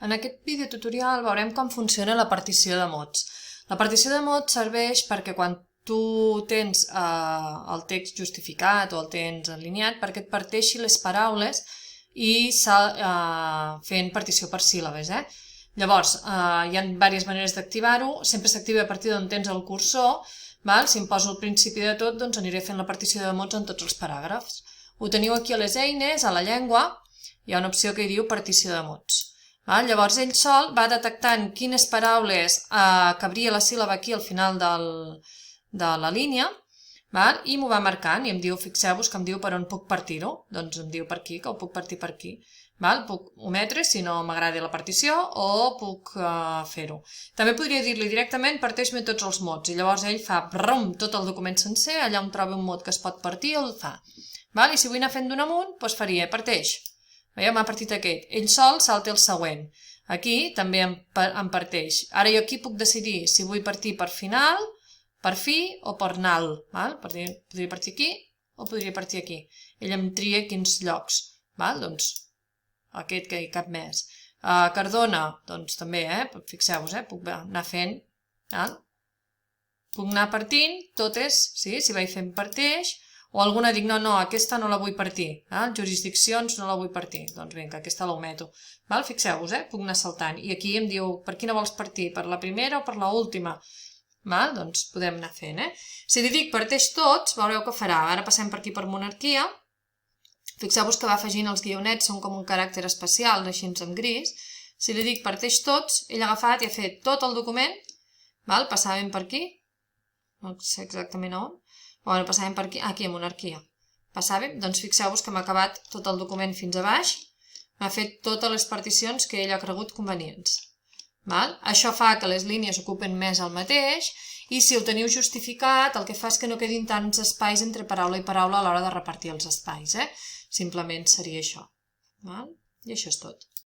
En aquest videotutorial veurem com funciona la partició de mots. La partició de mots serveix perquè quan tu tens el text justificat o el tens alineat perquè et parteixi les paraules i fent partició per síl·labes. Llavors, hi ha diverses maneres d'activar-ho. Sempre s'activa a partir d'on tens el cursor. Si em poso al principi de tot, doncs aniré fent la partició de mots en tots els paràgrafs. Ho teniu aquí a les eines, a la llengua, hi ha una opció que hi diu partició de mots. Llavors ell sol va detectant quines paraules cabria la síl·laba aquí al final de la línia i m'ho va marcant i em diu, fixeu-vos que em diu per on puc partir-ho, doncs em diu per aquí, que ho puc partir per aquí. Puc ometre si no m'agrada la partició o puc fer-ho. També podria dir-li directament parteix-me tots els mots i llavors ell fa brum, tot el document sencer, allà on trobi un mot que es pot partir el fa. I si vull anar fent d'un amunt, doncs faria parteix. Veieu, m'ha partit aquest. Ell sol salta el següent. Aquí també em parteix. Ara jo aquí puc decidir si vull partir per final, per fi o per nal. Podria partir aquí o podria partir aquí. Ell em tria quins llocs. Doncs aquest que hi cap més. Cardona, doncs també, fixeu-vos, puc anar fent. Puc anar partint totes, si vaig fent parteix. O alguna dic, no, aquesta no la vull partir. Jurisdiccions no la vull partir. Doncs vinga, aquesta l'ometo. Fixeu-vos, puc anar saltant. I aquí em diu, per quina vols partir? Per la primera o per l'última? Doncs podem anar fent. Si li dic parteix tots, veureu què farà. Ara passem per aquí per monarquia. Fixeu-vos que va afegint els guionets, són com un caràcter especial, així en gris. Si li dic parteix tots, ell ha agafat i ha fet tot el document. Passàvem per aquí. No sé exactament on. Passàvem per aquí, aquí a monarquia. Passàvem, doncs fixeu-vos que m'ha acabat tot el document fins a baix, m'ha fet totes les particions que ell ha cregut convenients. Això fa que les línies ocupen més el mateix i si ho teniu justificat el que fa és que no quedin tants espais entre paraula i paraula a l'hora de repartir els espais. Simplement seria això. I això és tot.